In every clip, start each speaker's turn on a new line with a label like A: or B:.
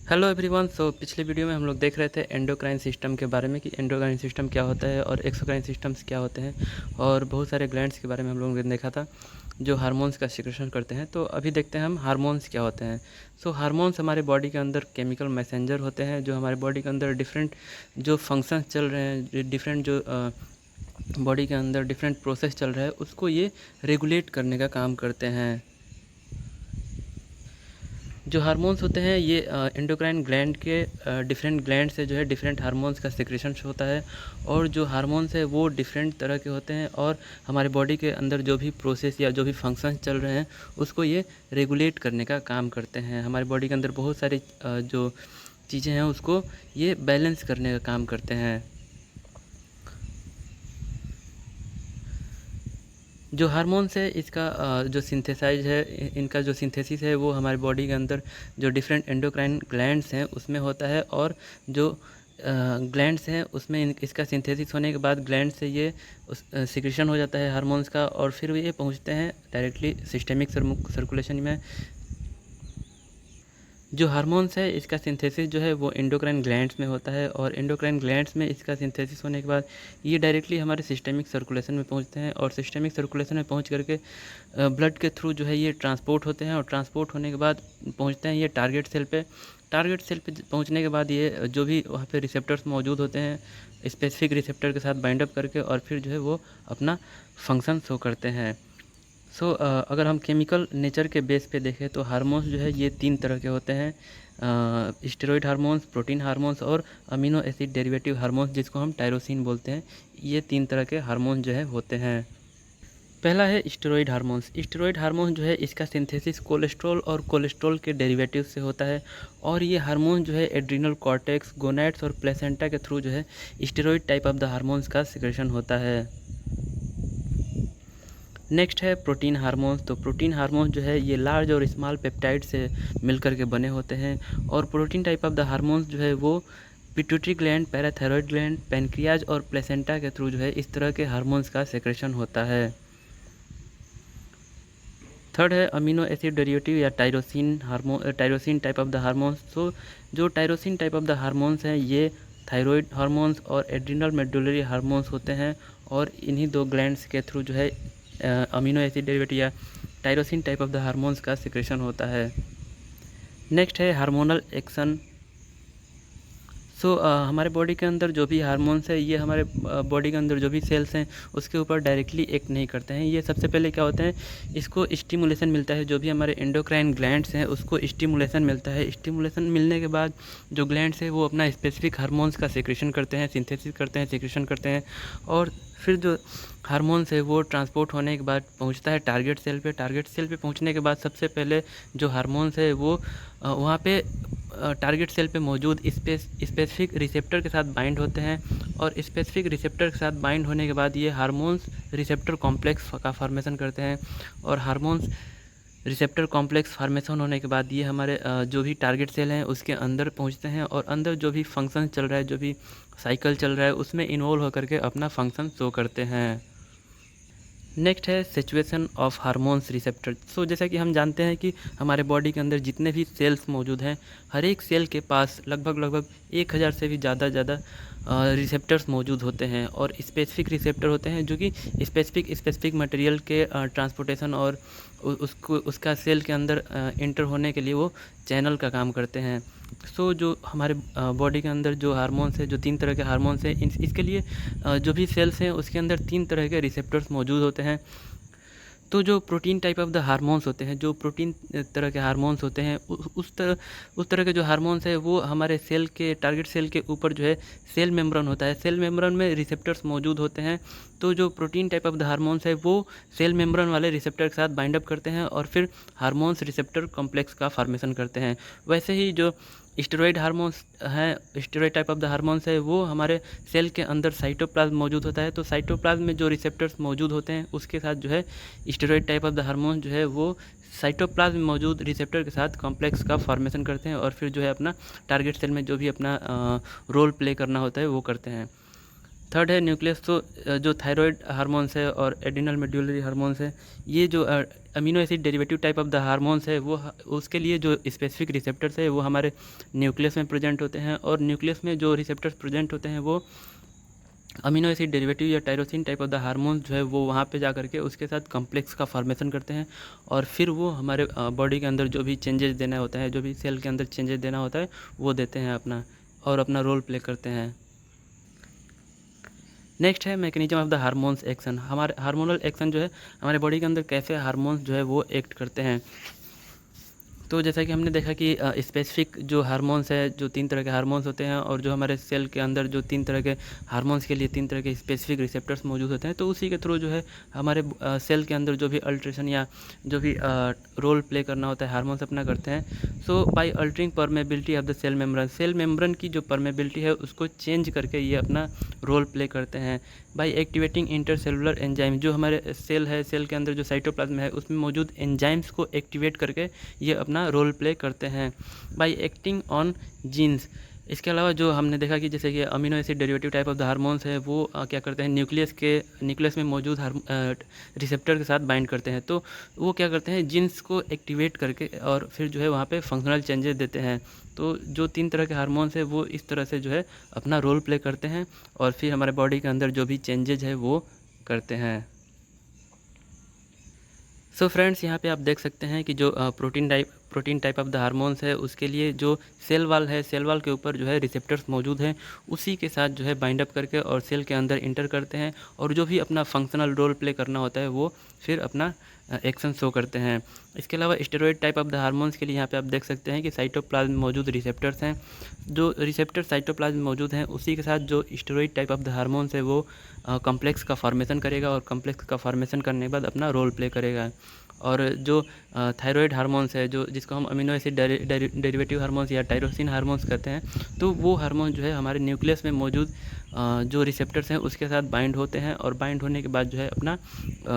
A: Hello everyone. पिछले video में हम लोग देख रहे थे एंडोक्राइन सिस्टम के बारे में कि एंडोक्राइन सिस्टम क्या होता है और एक्सोक्राइन सिस्टम्स क्या होते हैं, और बहुत सारे ग्लैंड्स के बारे में हम लोगों ने देखा था जो हार्मोन्स का सिक्रेशन करते हैं। तो अभी देखते हैं हम हार्मोन्स क्या होते हैं। हार्मोन्स हमारे बॉडी के अंदर केमिकल मैसेंजर होते हैं जो हमारे बॉडी के अंदर डिफरेंट जो फंक्शंस चल रहे हैं, डिफरेंट जो बॉडी के अंदर डिफरेंट प्रोसेस चल रहा है उसको ये रेगुलेट करने का काम करते हैं। जो हार्मोन्स होते हैं ये एंडोक्राइन ग्लैंड के डिफरेंट ग्लैंड से जो है डिफरेंट हार्मोन्स का सिक्रेशन होता है, और जो हार्मोन्स है वो डिफरेंट तरह के होते हैं और हमारे बॉडी के अंदर जो भी प्रोसेस या जो भी फंक्शंस चल रहे हैं उसको ये रेगुलेट करने का काम करते हैं। हमारे बॉडी के अंदर बहुत सारी जो चीज़ें हैं उसको ये बैलेंस करने का काम करते हैं। जो हार्मोन्स है इसका जो सिंथेसाइज है, इनका जो सिंथेसिस है वो हमारे बॉडी के अंदर जो डिफरेंट एंडोक्राइन ग्लैंड्स हैं उसमें होता है, और जो ग्लैंड्स हैं उसमें इसका सिंथेसिस होने के बाद ग्लैंड से ये सिक्रेशन हो जाता है हार्मोन्स का, और फिर ये पहुंचते हैं डायरेक्टली सिस्टेमिक सर्कुलेशन में। जो हार्मोन्स है इसका सिंथेसिस जो है वो एंडोक्राइन ग्लैंड्स में होता है, और एंडोक्राइन ग्लैंड्स में इसका सिंथेसिस होने के बाद ये डायरेक्टली हमारे सिस्टेमिक सर्कुलेशन में पहुंचते हैं, और सिस्टेमिक सर्कुलेशन में पहुंच करके ब्लड के थ्रू जो है ये ट्रांसपोर्ट होते हैं, और ट्रांसपोर्ट होने के बाद पहुंचते हैं ये टारगेट सेल पे। टारगेट सेल पे पहुंचने के बाद ये जो भी वहाँ पे रिसेप्टर्स मौजूद होते हैं स्पेसिफिक रिसेप्टर के साथ बाइंड अप करके, और फिर जो है वो अपना फंक्शन शो करते हैं। अगर हम केमिकल नेचर के बेस पे देखें तो हार्मोन्स जो है ये 3 तरह के होते हैं, स्टेरॉइड हार्मोन्स, प्रोटीन हार्मोन्स और अमीनो एसिड डेरिवेटिव हार्मोन्स जिसको हम टायरोसिन बोलते हैं। ये 3 तरह के हार्मोन जो है होते हैं। पहला है स्टेरॉइड हार्मोन्स। स्टेरॉइड हार्मोन जो है इसका सिंथेसिस कोलेस्ट्रॉल और कोलेस्ट्रॉल के डेरिवेटिव से होता है, और ये हार्मोन जो है एड्रिनल कॉर्टेक्स, गोनैड्स और प्लेसेंटा के थ्रू जो है steroid type of the hormones का सिक्रेशन होता है। नेक्स्ट है प्रोटीन हार्मोन्स। तो प्रोटीन हार्मोन्स जो है ये लार्ज और स्मॉल पेप्टाइड से मिलकर के बने होते हैं, और protein type of the hormones जो है वो pituitary gland, parathyroid gland, pancreas और प्लेसेंटा के थ्रू जो है इस तरह के हार्मोन्स का सेक्रेशन होता है। थर्ड है अमीनो एसिड डेरिवेटिव या tyrosine type of the hormones. जो tyrosine type of the hormones हैं ये थायराइड हार्मोन्स और एड्रिनल मेडुलरी हार्मोन्स होते हैं, और इन्हीं 2 ग्लैंड्स के थ्रू जो है अमीनो एसिड डेरिवेटिव या tyrosine type of the hormones का सिक्रेशन होता है। नेक्स्ट है हार्मोनल एक्शन। हमारे बॉडी के अंदर जो भी हार्मोन्स है ये हमारे बॉडी के अंदर जो भी सेल्स हैं उसके ऊपर डायरेक्टली एक्ट नहीं करते हैं। ये सबसे पहले क्या होते हैं, इसको स्टिमुलेशन मिलता है, जो भी हमारे एंडोक्राइन ग्लैंड्स हैं उसको स्टिमुलेशन मिलता है। स्टिमुलेशन मिलने के बाद जो ग्लैंड्स है वो अपना स्पेसिफिक हार्मोन्स का सिक्रेशन करते हैं, सिंथेसिस करते हैं, सिक्रेशन करते हैं, और फिर जो हार्मोन्स है वो ट्रांसपोर्ट होने के बाद पहुंचता है टारगेट सेल पे। टारगेट सेल पे पहुंचने के बाद सबसे पहले जो हार्मोन्स है वो वहाँ पे टारगेट सेल पे मौजूद स्पेसिफिक रिसेप्टर के साथ बाइंड होते हैं, और स्पेसिफिक रिसेप्टर के साथ बाइंड होने के बाद ये हार्मोन्स रिसेप्टर कॉम्प्लेक्स का फॉर्मेशन करते हैं, और हार्मोन्स रिसेप्टर कॉम्प्लेक्स फॉर्मेशन होने के बाद ये हमारे जो भी टारगेट सेल हैं उसके अंदर पहुंचते हैं, और अंदर जो भी फंक्शन चल रहा है, जो भी साइकिल चल रहा है उसमें इन्वॉल्व होकर के अपना फंक्शन शो करते हैं। नेक्स्ट है सिचुएशन ऑफ हार्मोन्स रिसेप्टर। जैसा कि हम जानते हैं कि हमारे बॉडी के अंदर जितने भी सेल्स मौजूद हैं हर एक सेल के पास लगभग 1000 से भी ज़्यादा रिसेप्टर्स मौजूद होते हैं, और स्पेसिफिक रिसेप्टर होते हैं जो कि स्पेसिफिक मटेरियल के ट्रांसपोर्टेशन और उसका सेल के अंदर इंटर होने के लिए वो चैनल का काम करते हैं। जो हमारे बॉडी के अंदर जो हार्मोन्स है, जो 3 तरह के हार्मोन्स हैं, इसके लिए जो भी सेल्स हैं उसके अंदर 3 तरह के रिसेप्टर्स मौजूद होते हैं। तो जो protein type of the hormones होते हैं, जो प्रोटीन तरह के हार्मोन्स होते हैं, उस तरह के जो हार्मोन्स है वो हमारे सेल के टारगेट सेल के ऊपर जो है सेल मेम्ब्रेन होता है, सेल मेम्ब्रेन में रिसेप्टर्स मौजूद होते हैं। तो जो protein type of the hormones है वो सेल मेम्ब्रेन वाले रिसेप्टर के साथ बाइंड अप करते हैं, और फिर हार्मोन्स रिसेप्टर कॉम्प्लेक्स का फॉर्मेशन करते हैं। वैसे ही जो स्टेरॉइड हार्मोन्स हैं, steroid type of the hormones है वो हमारे सेल के अंदर साइटोप्लाज्म मौजूद होता है। तो साइटोप्लाज्म में जो रिसेप्टर्स मौजूद होते हैं उसके साथ जो है steroid type of the hormone जो है वो साइटोप्लाज्म में मौजूद रिसेप्टर के साथ कॉम्प्लेक्स का फॉर्मेशन करते हैं, और फिर जो है अपना टारगेट सेल में जो भी अपना रोल प्ले करना होता है वो करते हैं। थर्ड है न्यूक्लियस। तो जो थायराइड हार्मोन्स है और एड्रिनल मेड्यूलरी हार्मोन्स है, ये जो amino acid derivative type of the hormones है, वो उसके लिए जो स्पेसिफिक रिसेप्टर्स है वो हमारे न्यूक्लियस में प्रेजेंट होते हैं। और न्यूक्लियस में जो रिसेप्टर्स प्रेजेंट होते हैं वो अमीनो एसिड डेरिवेटिव या tyrosine type of the hormone जो है वो वहाँ पे जा करके उसके साथ कॉम्प्लेक्स का फॉर्मेशन करते हैं, और फिर वो हमारे बॉडी के अंदर जो भी चेंजेस देना होता है, जो भी सेल के अंदर चेंजेस देना होता है वो देते हैं अपना, और अपना रोल प्ले करते हैं। नेक्स्ट है mechanism of the hormones action. हमारे हार्मोनल एक्शन जो है हमारे बॉडी के अंदर कैसे हार्मोन्स जो है वो एक्ट करते हैं। तो जैसा कि हमने देखा कि स्पेसिफिक जो हार्मोन्स है, जो 3 तरह के हार्मोन्स होते हैं, और जो हमारे सेल के अंदर जो 3 तरह के हार्मोन्स के लिए 3 तरह के स्पेसिफिक रिसेप्टर्स मौजूद होते हैं, तो उसी के थ्रू जो है हमारे सेल के अंदर जो भी अल्ट्रेशन या जो भी रोल प्ले करना होता है हार्मोन्स अपना करते हैं। So by altering permeability of the cell membrane, cell membrane की जो परमेबिलिटी है उसको चेंज करके ये अपना रोल प्ले करते हैं। बाय एक्टिवेटिंग इंटरसेलुलर एंजाइम, जो हमारे सेल है, सेल के अंदर जो साइटोप्लाज्म है उसमें मौजूद एंजाइम्स को एक्टिवेट करके ये अपना रोल प्ले करते हैं। बाय एक्टिंग ऑन जीन्स, इसके अलावा जो हमने देखा कि जैसे कि amino acid derivative type of the hormones है वो क्या करते हैं, न्यूक्लियस में मौजूद रिसेप्टर के साथ बाइंड करते हैं। तो वो क्या करते हैं, जीन्स को एक्टिवेट करके और फिर जो है वहाँ पे फंक्शनल चेंजेस देते हैं। तो जो 3 तरह के हार्मोन्स है वो इस तरह से जो है अपना रोल प्ले करते हैं, और फिर हमारे बॉडी के अंदर जो भी चेंजेज है वो करते हैं। सो फ्रेंड्स, यहाँ पे आप देख सकते हैं कि जो protein type of the hormones है उसके लिए जो सेल वाल है, सेल वाल के ऊपर जो है रिसेप्टर्स मौजूद हैं, उसी के साथ जो है बाइंड अप करके और सेल के अंदर इंटर करते हैं, और जो भी अपना फंक्शनल रोल प्ले करना होता है वो फिर अपना एक्शन शो करते हैं। इसके अलावा steroid type of the hormones के लिए यहाँ पे आप देख सकते हैं कि साइटोप्लाज्म में मौजूद रिसेप्टर्स हैं, जो रिसेप्टर साइटोप्लाज्म में मौजूद हैं उसी के साथ जो steroid type of the hormones है वो कॉम्प्लेक्स का फॉर्मेशन करेगा, और कॉम्प्लेक्स का फॉर्मेशन करने के बाद अपना रोल प्ले करेगा। और जो थायराइड हार्मोन्स है, जो जिसको हम अमीनो एसिड डेरिवेटिव हार्मोन्स या टायरोसिन हार्मोन्स कहते हैं, तो वो हार्मोन जो है हमारे न्यूक्लियस में मौजूद जो रिसेप्टर्स हैं उसके साथ बाइंड होते हैं, और बाइंड होने के बाद जो है अपना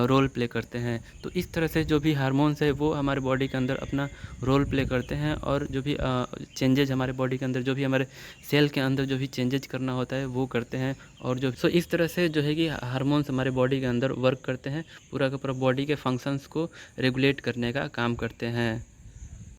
A: रोल प्ले करते हैं। तो इस तरह से जो भी हार्मोन्स है वो हमारे बॉडी के अंदर अपना रोल प्ले करते हैं, और जो भी चेंजेज हमारे बॉडी के अंदर, जो भी हमारे सेल के अंदर जो भी चेंजेज करना होता है वो करते हैं। और जो इस तरह से जो है कि हार्मोन्स हमारे बॉडी के अंदर वर्क करते हैं, पूरा का पूरा बॉडी के फंक्शंस को रेगुलेट करने का काम करते हैं।